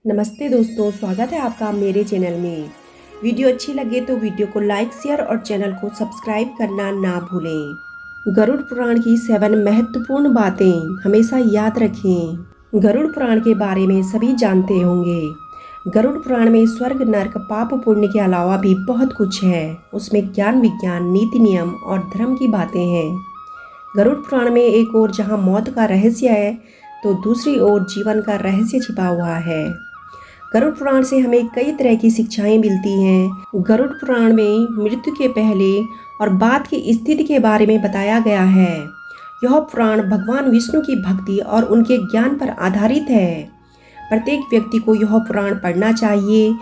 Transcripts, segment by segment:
नमस्ते दोस्तों, स्वागत है आपका मेरे चैनल में। वीडियो अच्छी लगे तो वीडियो को लाइक, शेयर और चैनल को सब्सक्राइब करना ना भूलें। गरुड़ पुराण की 7 महत्वपूर्ण बातें हमेशा याद रखें। गरुड़ पुराण के बारे में सभी जानते होंगे। गरुड़ पुराण में स्वर्ग, नर्क, पाप, पुण्य के अलावा भी बहुत कुछ है। उसमें ज्ञान, विज्ञान, नीति, नियम और धर्म की बातें हैं। गरुड़ पुराण में एक ओर जहाँ मौत का रहस्य है तो दूसरी ओर जीवन का रहस्य छिपा हुआ है। गरुड़ पुराण से हमें कई तरह की शिक्षाएं मिलती हैं। गरुड़ पुराण में मृत्यु के पहले और बाद की स्थिति के बारे में बताया गया है। यह पुराण भगवान विष्णु की भक्ति और उनके ज्ञान पर आधारित है। प्रत्येक व्यक्ति को यह पुराण पढ़ना चाहिए।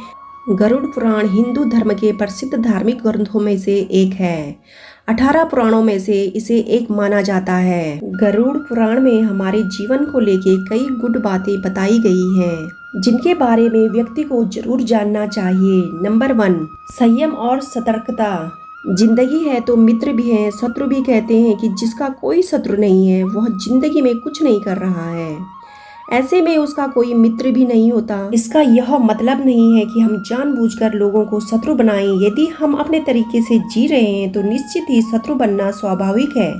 गरुड़ पुराण हिंदू धर्म के प्रसिद्ध धार्मिक ग्रंथों में से एक है। 18 पुराणों में से इसे एक माना जाता है। गरुड़ पुराण में हमारे जीवन को लेके कई गुड बातें बताई गई हैं, जिनके बारे में व्यक्ति को जरूर जानना चाहिए। नंबर 1, संयम और सतर्कता। जिंदगी है तो मित्र भी है, शत्रु भी। कहते हैं कि जिसका कोई शत्रु नहीं है वह जिंदगी में कुछ नहीं कर रहा है। ऐसे में उसका कोई मित्र भी नहीं होता। इसका यह मतलब नहीं है कि हम जानबूझकर लोगों को शत्रु बनाएं। यदि हम अपने तरीके से जी रहे हैं तो निश्चित ही शत्रु बनना स्वाभाविक है।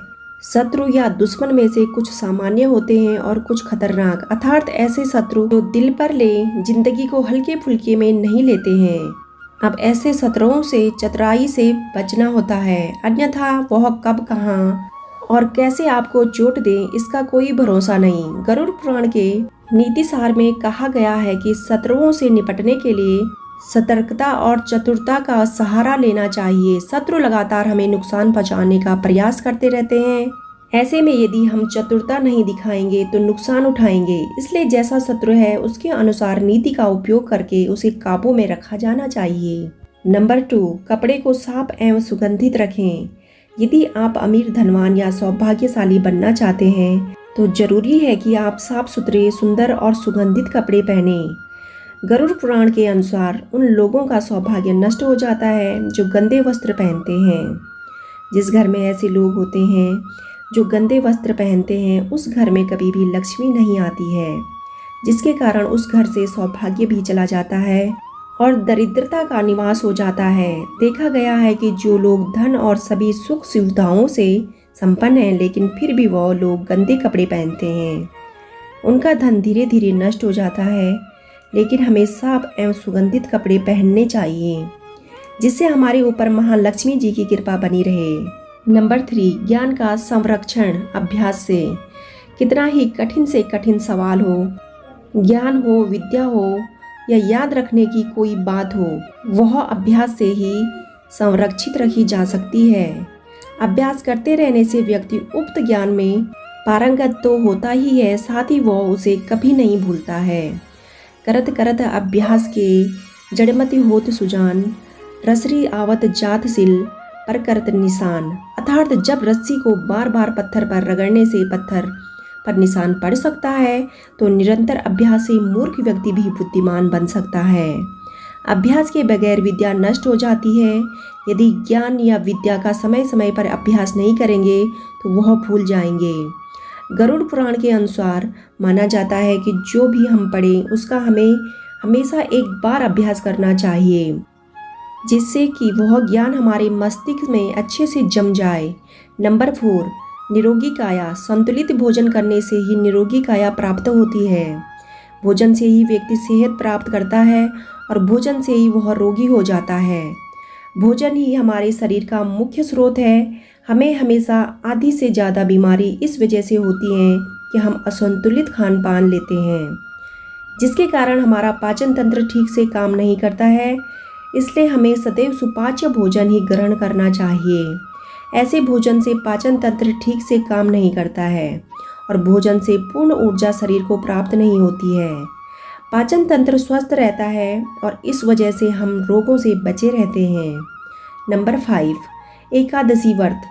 शत्रु या दुश्मन में से कुछ सामान्य होते हैं और कुछ खतरनाक, अर्थात ऐसे शत्रु जो दिल पर ले, जिंदगी को हल्के फुल्के में नहीं लेते हैं। अब ऐसे शत्रुओं से चतुराई से बचना होता है, अन्यथा वह कब, कहाँ और कैसे आपको चोट दें इसका कोई भरोसा नहीं। गरुड़ पुराण के नीति सार में कहा गया है कि शत्रुओं से निपटने के लिए सतर्कता और चतुरता का सहारा लेना चाहिए। शत्रु लगातार हमें नुकसान पहुंचाने का प्रयास करते रहते हैं। ऐसे में यदि हम चतुरता नहीं दिखाएंगे तो नुकसान उठाएंगे। इसलिए जैसा शत्रु है उसके अनुसार नीति का उपयोग करके उसे काबू में रखा जाना चाहिए। नंबर 2, कपड़े को साफ एवं सुगंधित रखें। यदि आप अमीर, धनवान या सौभाग्यशाली बनना चाहते हैं तो जरूरी है कि आप साफ सुथरे, सुंदर और सुगंधित कपड़े पहनें। गरुड़ पुराण के अनुसार उन लोगों का सौभाग्य नष्ट हो जाता है जो गंदे वस्त्र पहनते हैं। जिस घर में ऐसे लोग होते हैं जो गंदे वस्त्र पहनते हैं, उस घर में कभी भी लक्ष्मी नहीं आती है, जिसके कारण उस घर से सौभाग्य भी चला जाता है और दरिद्रता का निवास हो जाता है। देखा गया है कि जो लोग धन और सभी सुख सुविधाओं से संपन्न हैं लेकिन फिर भी वह लोग गंदे कपड़े पहनते हैं, उनका धन धीरे धीरे नष्ट हो जाता है। लेकिन हमें साफ एवं सुगंधित कपड़े पहनने चाहिए जिससे हमारे ऊपर महालक्ष्मी जी की कृपा बनी रहे। नंबर 3, ज्ञान का संरक्षण अभ्यास से। कितना ही कठिन से कठिन सवाल हो, ज्ञान हो, विद्या हो या याद रखने की कोई बात हो, वह अभ्यास से ही संरक्षित रखी जा सकती है। अभ्यास करते रहने से व्यक्ति उक्त ज्ञान में पारंगत तो होता ही है, साथ ही वह उसे कभी नहीं भूलता है। करत करत अभ्यास के जड़मति होत सुजान, रसरी आवत जात सिल पर करत निशान। अर्थात जब रस्सी को बार बार पत्थर पर रगड़ने से पत्थर पर निशान पड़ सकता है तो निरंतर अभ्यास से मूर्ख व्यक्ति भी बुद्धिमान बन सकता है। अभ्यास के बगैर विद्या नष्ट हो जाती है। यदि ज्ञान या विद्या का समय समय पर अभ्यास नहीं करेंगे तो वह भूल जाएंगे। गरुड़ पुराण के अनुसार माना जाता है कि जो भी हम पढ़ें उसका हमें हमेशा एक बार अभ्यास करना चाहिए, जिससे कि वह ज्ञान हमारे मस्तिष्क में अच्छे से जम जाए। नंबर 4, निरोगी काया। संतुलित भोजन करने से ही निरोगी काया प्राप्त होती है। भोजन से ही व्यक्ति सेहत प्राप्त करता है और भोजन से ही वह रोगी हो जाता है। भोजन ही हमारे शरीर का मुख्य स्रोत है। हमें हमेशा आधी से ज़्यादा बीमारी इस वजह से होती है कि हम असंतुलित खान पान लेते हैं, जिसके कारण हमारा पाचन तंत्र ठीक से काम नहीं करता है। इसलिए हमें सदैव सुपाच्य भोजन ही ग्रहण करना चाहिए। ऐसे भोजन से पाचन तंत्र ठीक से काम नहीं करता है और भोजन से पूर्ण ऊर्जा शरीर को प्राप्त नहीं होती है। पाचन तंत्र स्वस्थ रहता है और इस वजह से हम रोगों से बचे रहते हैं। नंबर 5, एकादशी व्रत।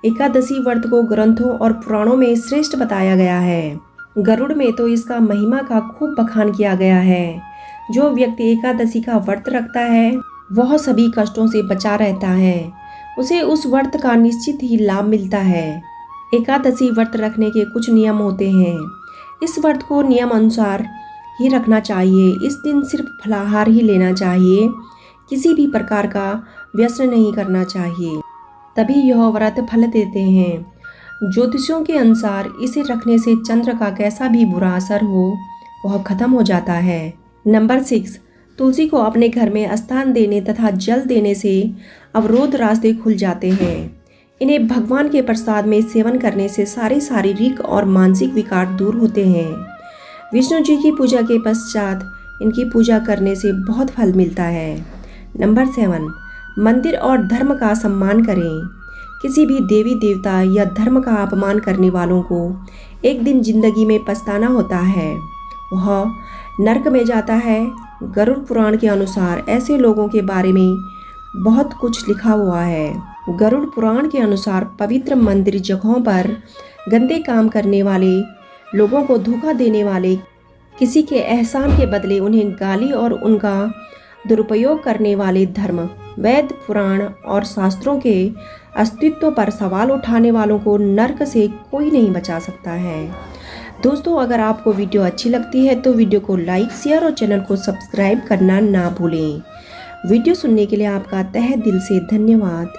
एकादशी व्रत को ग्रंथों और पुराणों में श्रेष्ठ बताया गया है। गरुड़ में तो इसका महिमा का खूब बखान किया गया है। जो व्यक्ति एकादशी का व्रत रखता है वह सभी कष्टों से बचा रहता है, उसे उस व्रत का निश्चित ही लाभ मिलता है। एकादशी व्रत रखने के कुछ नियम होते हैं। इस व्रत को नियम अनुसार ही रखना चाहिए। इस दिन सिर्फ फलाहार ही लेना चाहिए, किसी भी प्रकार का व्यसन नहीं करना चाहिए, तभी यह व्रत फल देते हैं। ज्योतिषियों के अनुसार इसे रखने से चंद्र का कैसा भी बुरा असर हो वह खत्म हो जाता है। नंबर 6, तुलसी को अपने घर में स्थान देने तथा जल देने से अवरोध रास्ते खुल जाते हैं। इन्हें भगवान के प्रसाद में सेवन करने से सारे शारीरिक और मानसिक विकार दूर होते हैं। विष्णु जी की पूजा के पश्चात इनकी पूजा करने से बहुत फल मिलता है। नंबर 7, मंदिर और धर्म का सम्मान करें। किसी भी देवी देवता या धर्म का अपमान करने वालों को एक दिन जिंदगी में पछताना होता है, वह नरक में जाता है। गरुड़ पुराण के अनुसार ऐसे लोगों के बारे में बहुत कुछ लिखा हुआ है। गरुड़ पुराण के अनुसार पवित्र मंदिर जगहों पर गंदे काम करने वाले, लोगों को धोखा देने वाले, किसी के एहसान के बदले उन्हें गाली और उनका दुरुपयोग करने वाले, धर्म, वेद, पुराण और शास्त्रों के अस्तित्व पर सवाल उठाने वालों को नरक से कोई नहीं बचा सकता है। दोस्तों, अगर आपको वीडियो अच्छी लगती है तो वीडियो को लाइक, शेयर और चैनल को सब्सक्राइब करना ना भूलें। वीडियो सुनने के लिए आपका तहे दिल से धन्यवाद।